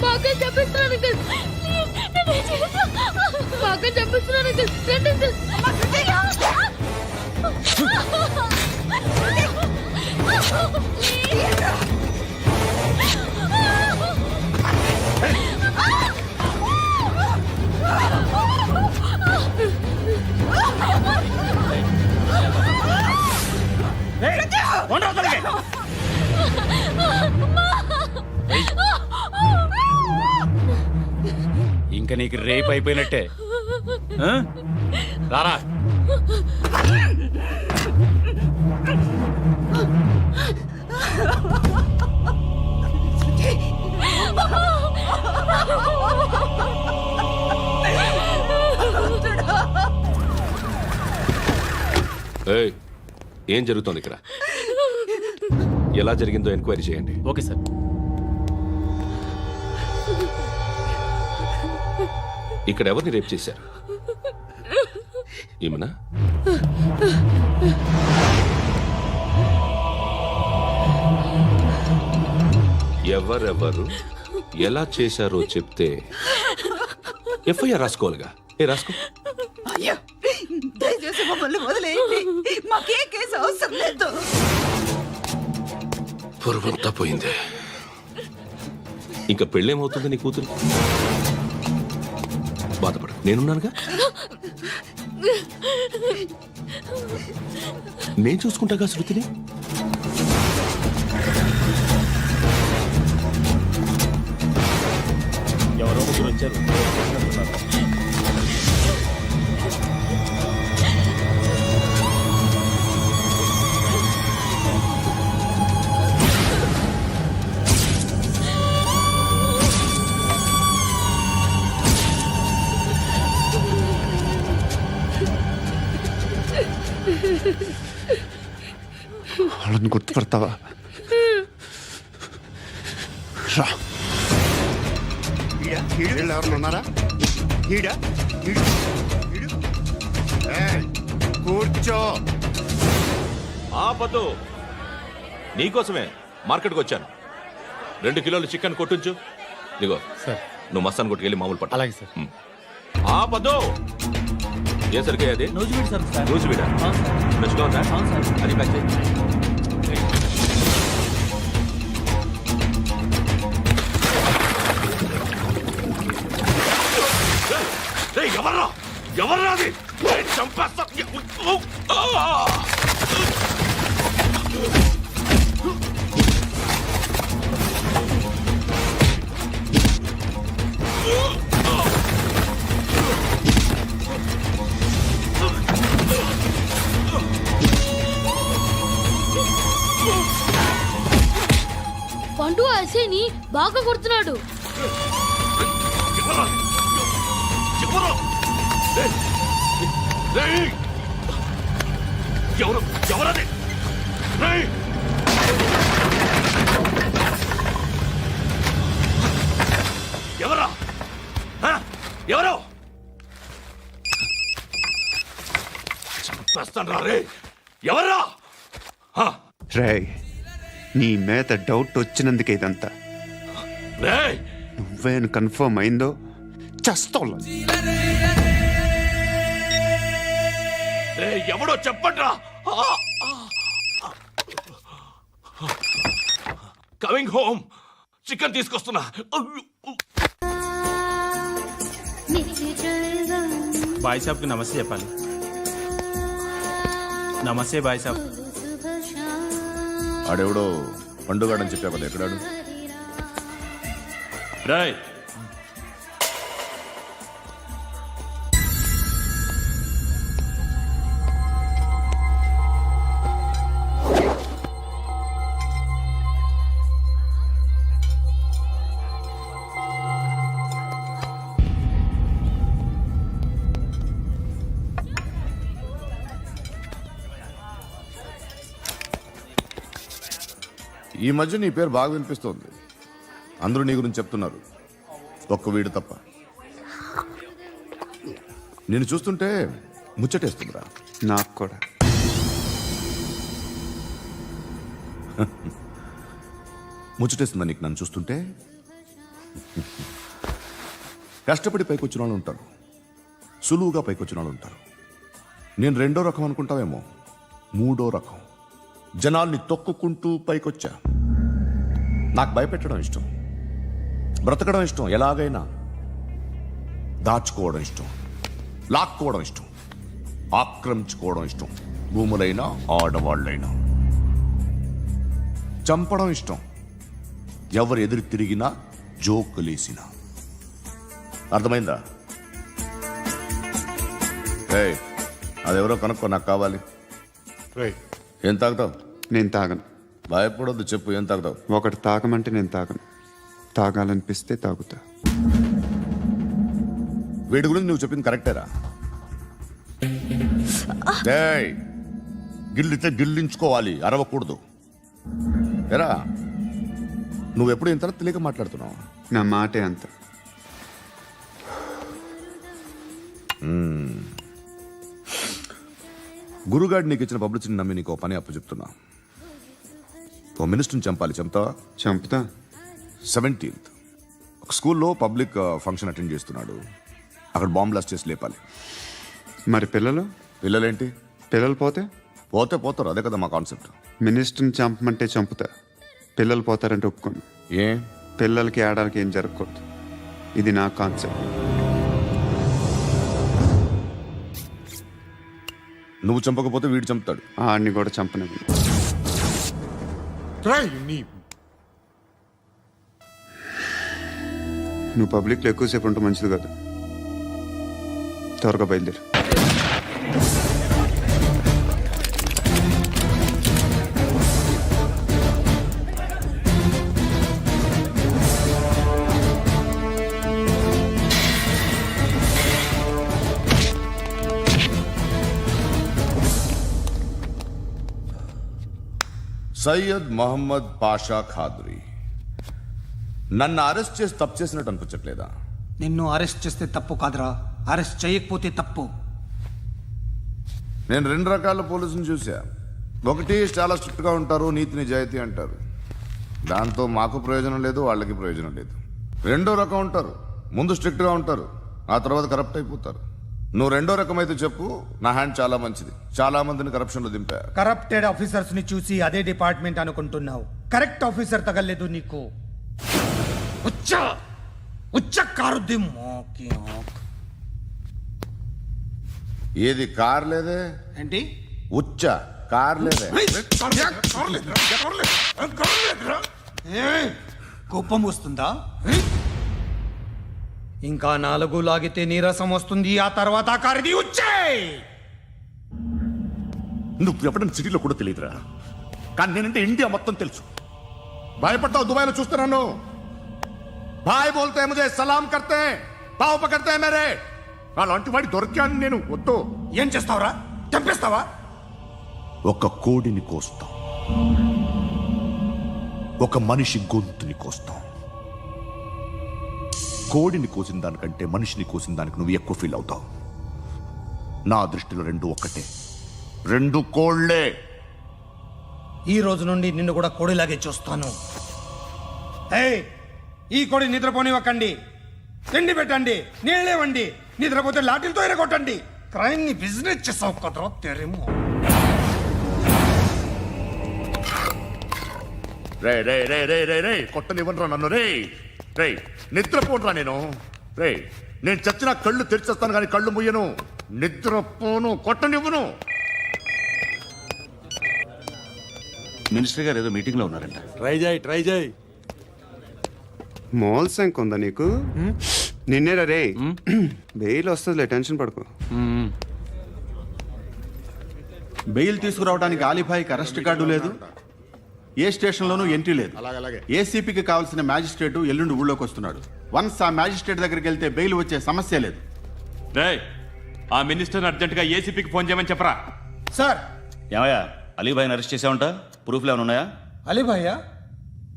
బాగా చంపిస్తున్నాను అంకుల్. బాగా చంపిస్తున్నాను అంకుల్. రండి ఇంకా నీకు రేప్ అయిపోయినట్టే. రారా. ఏం జరుగుతోంది ఇక్కడ? ఎలా జరిగిందో ఎంక్వైరీ చేయండి. Okay sir. ఇక్కడ ఎవరిని రేప్ చేశారు? ఏమన్నా? ఎవరెవరు ఎలా చేశారో చెప్తే ఎఫ్ఐఆర్ రాసుకోవాలిగా. రాసుకో. దయచేసి మమ్మల్ని వదిలేయండి, మాకే కేసు అవసరం లేదు. పొరువంతా పోయింది. ఇంకా పెళ్ళేమవుతుంది నీ కూతురు? బాధపడు, నేనున్నానుగా. నేను చూసుకుంటాగా శృతిని. ఎవరో ముగ్గురు వచ్చారు. వాళ్ళని గుర్తుపడతావా? రా. ఎవరు ఉన్నారా? కూర్చో. ఆపదు. నీకోసమే మార్కెట్కి వచ్చాను. 2 కిలోలు చికెన్ కొట్టించు. ఇదిగో సార్. నువ్వు మస్తాన్ కొట్టుకెళ్ళి మామూలు పట్టు. అలాగే సార్. ఆపదు. ఏ సరికే అది? నూజివీడు సార్. నూజివీడా? ఫ్రెష్గా ఉందా? అది ప్యాక్ చేయి. ఎవర్రా? ఎవర్రా అది? చంపేస్తా. పండు అసేని బాగా కొడుతున్నాడు. ఎవరది? ఎవరా? ఎవరు? చంపేస్తాను రే. ఎవరా? రే, నీ మీద డౌట్ వచ్చినందుకే ఇదంతా. నువ్వేను కన్ఫర్మ్ అయిందో చస్తావు. ఎవడో చెప్పండ్రా. Coming home. చికెన్ తీసుకొస్తున్నా. బాయ్ సాబ్కి నమస్తే చెప్పాలి. నమస్తే బాయ్ సాబ్. ఆడెవడో పండుగాడని చెప్పా కదా, ఎక్కడాడు? రాయ్. ఈ మధ్య నీ పేరు బాగా వినిపిస్తోంది. అందరూ నీ గురించి చెప్తున్నారు, ఒక్క వీడు తప్ప. నేను చూస్తుంటే ముచ్చటేస్తుందిరా. నాకు కూడా. ముచ్చటేస్తుందా నీకు నన్ను చూస్తుంటే? కష్టపడి పైకి వచ్చిన వాళ్ళు ఉంటారు, సులువుగా పైకి వచ్చిన వాళ్ళు ఉంటారు. నేను రెండో రకం అనుకుంటావేమో, మూడో రకం. జనాల్ని తొక్కుకుంటూ పైకొచ్చా. నాకు భయపెట్టడం ఇష్టం, బ్రతకడం ఇష్టం, ఎలాగైనా దాచుకోవడం ఇష్టం, లాక్కోవడం ఇష్టం, ఆక్రమించుకోవడం ఇష్టం. భూములైనా ఆడవాళ్ళైనా చంపడం ఇష్టం, ఎవరు ఎదురు తిరిగినా జోకులేసినా. అర్థమైందా? ఏయ్, అదెవరో కనుక్కో, నాకు కావాలి. ఏం తాగుతావు? నేను తాగను. భయపడొద్దు, చెప్పు ఏం తాగుతావు? ఒకటి తాగమంటే నేను తాగను. తాగాలనిపిస్తే తాగుతా. వీడి గురించి నువ్వు చెప్పింది కరెక్టేరా? ఏయ్, గిల్లితే గిల్లించుకోవాలి, అరవకూడదు. ఎరా, నువ్వెప్పుడు ఇంత తెలియక మాట్లాడుతున్నావు? నా మాటే అంత. గురుగాడు నీకు ఇచ్చిన పబ్లిసిటీని నమ్మి నీకు పని అప్పు చెప్తున్నా. ఓ మినిస్టర్ని చంపాలి, చంపుతావా? చంపుతా. 17th ఒక స్కూల్లో పబ్లిక్ ఫంక్షన్ అటెండ్ చేస్తున్నాడు. అక్కడ బాంబ్ బ్లాస్ట్ చేసి లేపాలి. మరి పిల్లలు? పిల్లలేంటి? పిల్లలు పోతే? పోతే పోతారు, అదే కదా మా కాన్సెప్ట్. మినిస్టర్ని చంపమంటే చంపుతా, పిల్లలు పోతారంటే ఒప్పుకోను. ఏ? పిల్లలకి ఆడాలకి ఏం జరగకూడదు. ఇది నా కాన్సెప్ట్. నువ్వు చంపకపోతే వీడు చంపుతాడు. ఆడిని కూడా చంపనివ్వను. నువ్వు పబ్లిక్లో ఎక్కువసేపు ఉంటే మంచిది కాదు. త్వరగా బయలుదేరు. సయ్యద్ మహమ్మద్ పాషా ఖాద్రీ. నన్ను అరెస్ట్ చేసి తప్పు చేసినట్టు అనిపించట్లేదా? నిన్ను అరెస్ట్ చేస్తే తప్పు కాదురా, అరెస్ట్ చేయకపోతే తప్పు. నేను రెండు రకాల పోలీసుని చూసా. ఒకటి చాలా స్ట్రిక్ట్గా ఉంటారు, నీతి నిజాయితీ అంటారు, దాంతో మాకు ప్రయోజనం లేదు, వాళ్ళకి ప్రయోజనం లేదు. రెండో రకం ఉంటారు, ముందు స్ట్రిక్ట్గా ఉంటారు, ఆ తర్వాత కరప్ట్ అయిపోతారు. నువ్వు రెండో రకం అయితే చెప్పు, నా హ్యాండ్ చాలా మంచిది, చాలా మందిని కరప్షన్లో దింపా. కరప్టెడ్ ఆఫీసర్స్ ని చూసి అదే డిపార్ట్మెంట్ అనుకుంటున్నావు. కరెక్ట్ ఆఫీసర్ తగలేదు నీకు. ఉచ్చ కారుద్ది మోకి ఆక్. ఏది కార్ లేదే? ఏంటి? ఉచ్చ కార్ లేదే? ఏయ్, కోపం వస్తుందా? ఇంకా 4 లాగితే నీరసం వస్తుంది, ఆ తర్వాత కారిది ఉచ్చే. నువ్వు ఎప్పుడైనా సిటీలో కూడా తెలియదురా, కానీ నేనంటే ఇండియా మొత్తం తెలుసు. భయపడతావు? దుబాయ్లో చూస్తున్నాను. భాయ్ బోల్తే ముజే సలాం కర్తే, పావు పకర్తే మేరే. అలాంటి వాడి దొరికాను నేను. వద్దు. ఏం చేస్తావురా? చంపేస్తావా? ఒక కోడిని కోస్తాం, ఒక మనిషి గొంతుని కోస్తాం. కోడిని కోసిన దానికంటే మనిషిని కోసిన దానికి నువ్వు ఎక్కువ ఫీల్ అవుతావు. నా దృష్టిలో రెండు ఒక్కటే, రెండు కోళ్లే. ఈ రోజు నుండి నిన్ను కూడా కోడిలాగే చూస్తాను. ఏయ్, ఈ కోడి నిద్రపోనివ్వకండి. తిండి పెట్టండి, నీళ్ళేవండి. నిద్రపోతే లాఠీలతో ఎరగొట్టండి. క్రైమ్ ని బిజినెస్ చేసావు కదరా తెరేమో. రే రే రే రే రే రే కొట్టనివ్వనరా నన్ను. రే రే నిద్రపోనరా నేను. రే నేను చచ్చిన కళ్ళు తెరిచేస్తాను కానీ కళ్ళు ముయ్యను. నిద్రపోను, కొట్టనివ్వను. మినిస్టర్ గారు ఏదో మీటింగ్ లో ఉన్నారంట. ట్రై చేయి. మోల్ సంక్ ఉందా నీకు? నిన్నేరా రే. బెయిల్ వస్తుందిలే, టెన్షన్ పడుకో. బెయిల్ తీసుకురావడానికి ఆలిభాయికి అరెస్ట్ కార్డు లేదు, ఏ స్టేషన్లోనూ ఎంట్రీ లేదు. ఏసీపీకి కావాల్సిన మ్యాజిస్ట్రేట్ ఎల్లుండి ఊళ్ళోకి వస్తున్నాడు. వన్స్ ఆ మ్యాజిస్ట్రేట్ దగ్గరికి వెళ్తే బెయిల్ వచ్చే సమస్య లేదు. ఆ మినిస్టర్ అర్జెంటుగా ఏసీపీకి ఫోన్ చేయమని చెప్పరా. సార్. ఏమయ్యా, అలీభాయిని అరెస్ట్ చేసావంట? ప్రూఫ్లు ఏమైనా ఉన్నాయా? అలీ భయ్యా,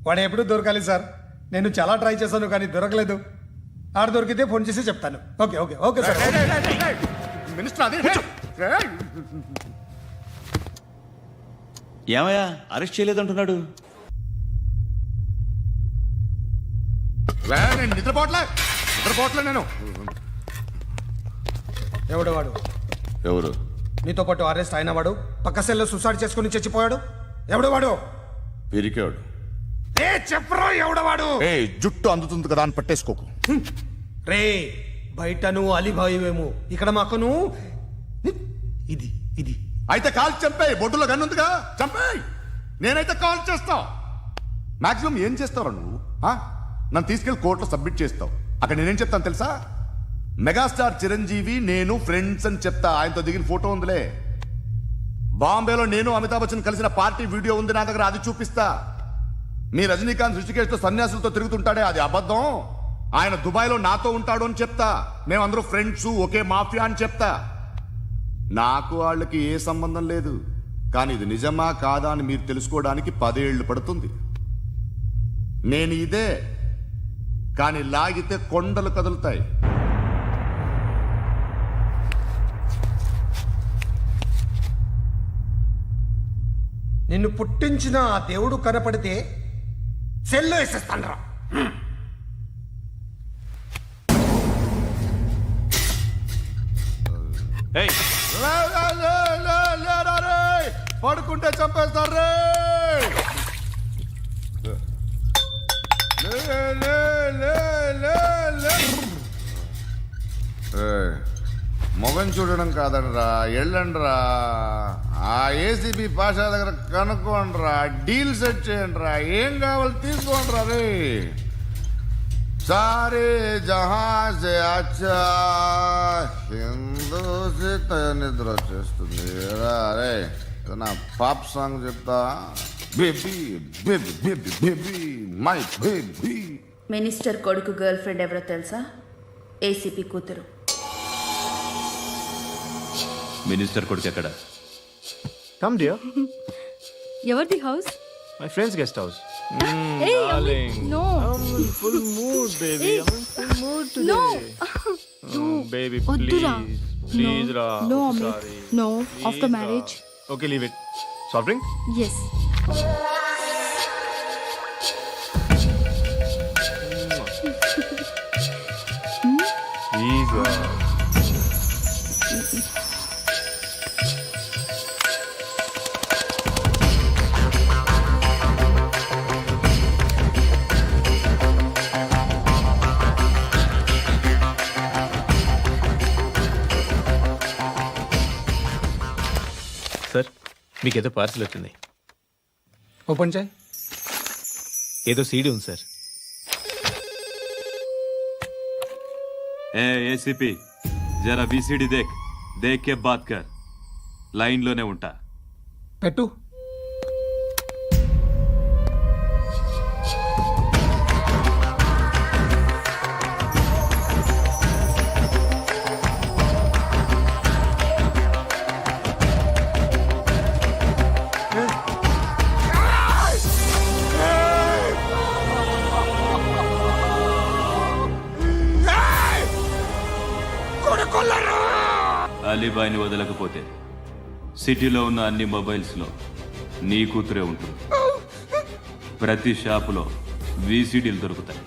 వాడు ఎప్పుడు దొరకాలి సార్. నేను చాలా ట్రై చేశాను కానీ దొరకలేదు. ఆడ దొరికితే ఫోన్ చేసి చెప్తాను. Okay okay okay sir. Minister అదే. ఏమయ్యా, అరెస్ట్ చేయలేదంటున్నాడు? నేను నిద్రపోవట్లే నేను. ఎవడు వాడు? ఎవరు? నీతో పాటు అరెస్ట్ అయిన వాడు, పక్క సెల్లో సూసైడ్ చేసుకుని చచ్చిపోయాడు. ఎవడు వాడు? పిరికాడు. ఏ చెప్పరా ఎవడవాడు? ఏ జుట్టు అందుతుంది కదా అని పట్టేసుకోకు. రే బయట నువ్వు అలీబాయివేమో, ఇక్కడ మాకు నువ్వు ఇది ఇది. అయితే కాల్ చంపేయి, బొడ్డులో గన్నుందిగా చంపేయి. నేనైతే కాల్ చేస్తా. మాక్సిమం ఏం చేస్తావు నువ్వు? నన్ను తీసుకెళ్లి కోర్టులో సబ్మిట్ చేస్తావు. అక్కడ నేనేం చెప్తాను తెలుసా? మెగాస్టార్ చిరంజీవి నేను ఫ్రెండ్స్ అని చెప్తా. ఆయనతో దిగిన ఫోటో ఉందిలే. బాంబేలో నేను అమితాబ్ బచ్చన్ కలిసిన పార్టీ వీడియో ఉంది నా దగ్గర, అది చూపిస్తా. మీ రజనీకాంత్ ఋషికేష్తో సన్యాసులతో తిరుగుతుంటాడే, అది అబద్ధం. ఆయన దుబాయ్లో నాతో ఉంటాడు అని చెప్తా. మేమందరూ ఫ్రెండ్స్, ఒకే మాఫియా అని చెప్తా. నాకు వాళ్ళకి ఏ సంబంధం లేదు. కానీ ఇది నిజమా కాదా అని మీరు తెలుసుకోవడానికి 10 ఏళ్ళు పడుతుంది. నేను ఇదే, కానీ లాగితే కొండలు కదులుతాయి. నిన్ను పుట్టించిన ఆ దేవుడు కనపడితే సెల్లో వేసేస్తానరా. ఏయ్, పడుకుంటే చంపేస్తారు. మొగం చూడడం కాదండ్రా, వెళ్ళండ్రా. ఆ ఏసీబీ పాషా దగ్గర కనుక్కోండ్రా, డీల్ సెట్ చేయండిరా. ఏం కావాలి తీసుకోండిరా. రే సారే జహా సే అచ్చా హిందూ సే నిద్ర వచ్చేస్తుంది. రే నా పాప్ సాంగ్ చెప్తా. Baby baby baby baby my baby. Minister కొడుకు గర్ల్ ఫ్రెండ్ ఎవరో తెలుసా? ఏసీపీ కూతురు. మినిస్టర్ కొడుకు ఎక్కడ? Come, dear. ఎవరిది house? My friend's guest house. Hey, Darling. no. I'm in full mood, baby. Hey. I'm in full mood today. No. Oh, baby, వద్దురా. please. Please, No. Ra. No, I'm Amit. sorry. No. Please, After Ra. marriage. Okay, leave it. Soft drink? Yes. Please, Ra. Sir, మీకేదో parcel వచ్చింది. Open చేయి. ఏదో CD ఉంది sir. ఏ ACP, జరా BCD దేక్ కే బాత్ కర్. లైన్లోనే ఉంటా. పెట్టు. అలీబాయిని వదలకపోతే సిటీలో ఉన్న అన్ని మొబైల్స్లో నీ కూతురే ఉంటుంది. ప్రతి షాపులో వీసీడీలు దొరుకుతాయి.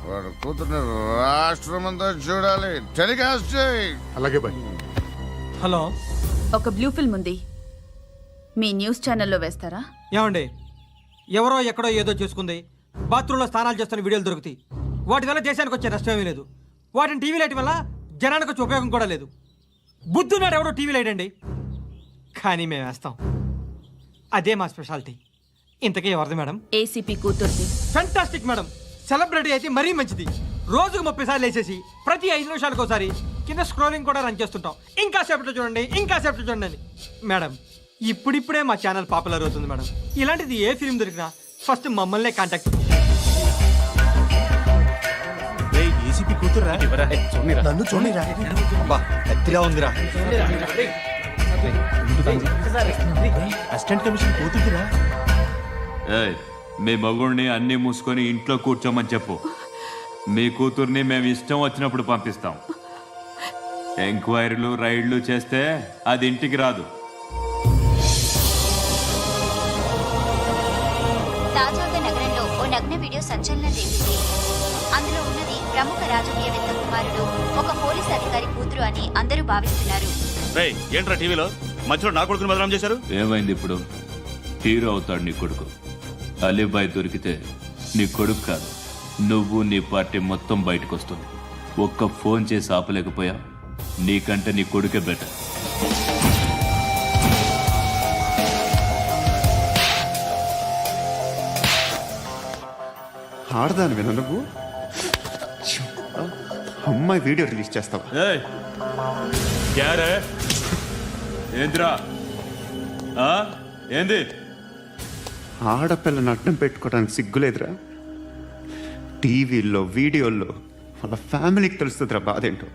వాడు కూతుర్ని రాష్ట్రమంతా చూడాలి. టెలికాస్ట్ చేయి. అలాగే బాయ్. హలో, ఒక బ్లూ ఫిల్మ్ ఉంది, మీ న్యూస్ ఛానల్లో వేస్తారా? ఏమండి, ఎవరో ఎక్కడో ఏదో చేసుకుంది, బాత్రూంలో స్నానాలు చేస్తున్న వీడియోలు దొరుకుతాయి. వాటి వల్ల దేశానికి వచ్చే నష్టమేమీ లేదు. వాటిని టీవీ లైట్ వల్ల జనానికి వచ్చే ఉపయోగం కూడా లేదు. బుద్ధున్నాడు ఎవడో టీవీ లైట్ అండి, కానీ మేము వేస్తాం. అదే మా స్పెషాలిటీ. ఇంతకీ ఎవరిది మేడం? ఏసీపీ కూతుర్ది. Fantastic madam. సెలబ్రిటీ అయితే మరీ మంచిది. రోజుకు 30 సార్లు వేసేసి ప్రతి 5 నిమిషాలకు ఒకసారి కింద స్క్రోలింగ్ కూడా రన్ చేస్తుంటాం. ఇంకా సేపట్లో చూడండి, ఇంకా సేపట్లో చూడండి అని. మేడం, ఇప్పుడిప్పుడే మా ఛానల్ పాపులర్ అవుతుంది మేడం. ఇలాంటిది ఏ ఫిల్మ్ దొరికినా ఫస్ట్ మమ్మల్నే కాంటాక్ట్. ఏసీపీ కూతురా? నన్ను చూడరా. బా ఎత్తిగా ఉందిరా. అసిస్టెంట్ కమిషన్ కూతురా? ఏయ్, మీ మగుడిని అన్ని మూసుకొని ఇంట్లో కూర్చోమని చెప్పు. మీ కూతుర్ని మేము ఇష్టం వచ్చినప్పుడు పంపిస్తాం. ఎంక్వైరీలు రైడ్లు చేస్తే అది ఇంటికి రాదు. తాజాగా నగరంలో ఓ నగ్న వీడియో సంచలనం రేపింది. అందులో ఉన్నది ప్రముఖ రాజకీయవేత్త కుమారుడు, ఒక పోలీస్ అధికారి కూతురు అని అందరూ భావిస్తున్నారు. ఏంట్రా టీవీలో మధ్యలో నా కొడుకుని బదనాం చేశారు? ఏమైంది ఇప్పుడు? హీరో అవుతాడు నీ కొడుకు. అలీబాయ్ దొరికితే నీ కొడుకు కాదు, నువ్వు నీ పార్టీ మొత్తం బయటకు వస్తుంది. ఒక్క ఫోన్ చేసి ఆపలేకపోయా, నీకంటే నీ కొడుకే బెటర్. ఆడదాను విన నువ్వు అమ్మాయి వీడియో రిలీజ్ చేస్తావా? ఏంద్రా ఏంది? ఆడపిల్లని అడ్డం పెట్టుకోవడానికి సిగ్గులేదురా? టీవీల్లో వీడియోల్లో వాళ్ళ ఫ్యామిలీకి తెలుస్తుందిరా బాధేంటో.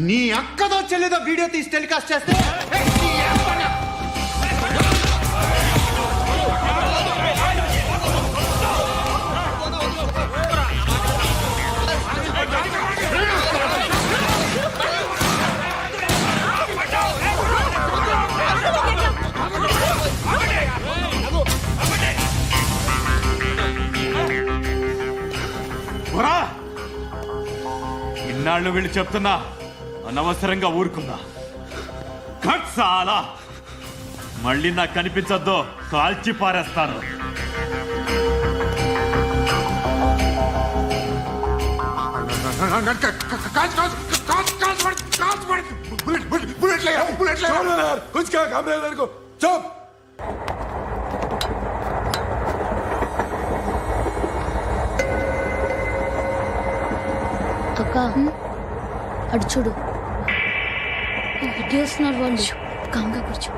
నీ అక్కదో చెల్లిదో వీడియో తీసి టెలికాస్ట్ చేస్తే ఇన్నాళ్ళు వీళ్ళు చెప్తున్నా అనవసరంగా ఊరుకున్నా. కట్ సాలా మళ్ళీ నాకు కనిపించద్దు, కాల్చి పారేస్తాను. అక్క అడు చూడు, వస్తున్నారు వాళ్ళు. కంగా కూర్చో.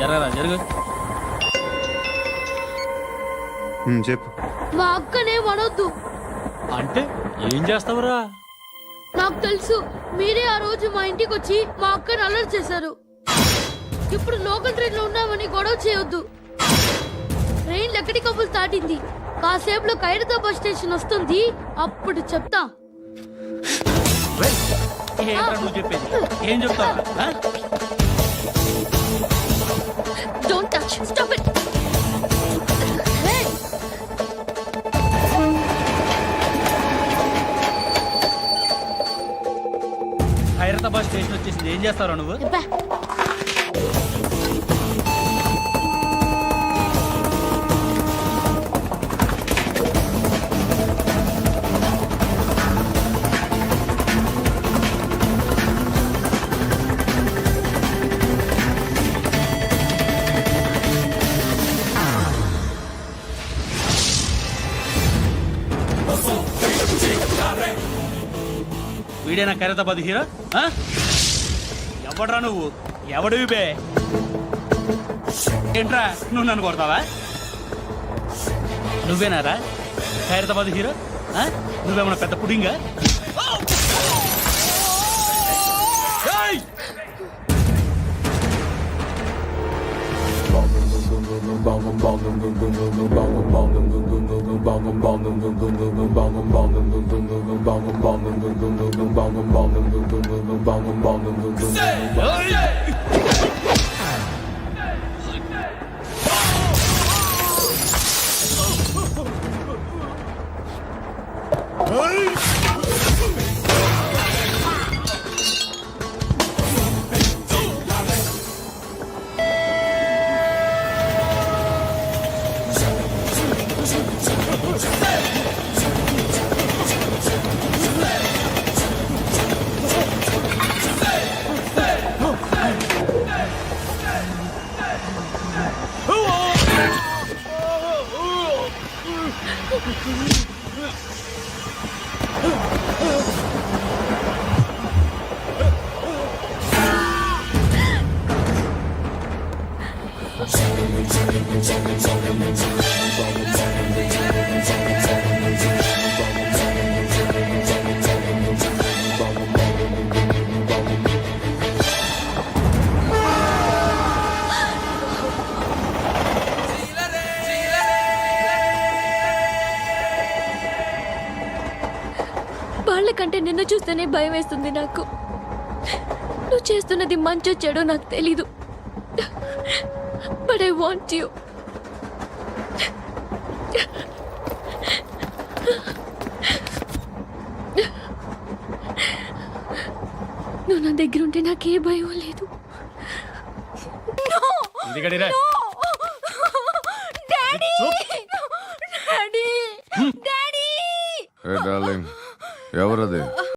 జరగరా జరుగు. చెప్పు. మా అక్కనే వనొద్దు అంటే ఏం చేస్తావురా? నాకు తెలుసు, మీరే ఆ రోజు మా ఇంటికి వచ్చి మా అక్కని అలర్ట్ చేశారు. ఇప్పుడు లోకల్ ట్రైన్ లో ఉన్నామని గొడవ చేయొద్దు. ట్రైన్ లక్కడి కప్పులు దాటింది, కాసేపులో ఖైరతాబాద్ స్టేషన్ వస్తుంది, అప్పుడు చెప్తా. ఏం చెప్తావు? Don't touch, stop it. Khairatabad station వచ్చేసింది, ఏం చేస్తావు నువ్వు? వీడేనా ఖైరతాబాద్ హీరో? ఎవడ్రా నువ్వు? ఎవడివి బే? ఏంట్రా నువ్వు నన్ను కొడతావా? నువ్వేనారా ఖైరతాబాద్ హీరో? నువ్వేమన్నా పెద్ద పుడింగా? కంటే నిన్ను చూస్తేనే భయం వేస్తుంది నాకు. నువ్వు చేస్తున్నది మంచో చెడో నాకు తెలీదు. But I want you. నువ్వు నా దగ్గర ఉంటే నాకే భయం లేదు. ఏ డార్లింగ్, ఎవరది?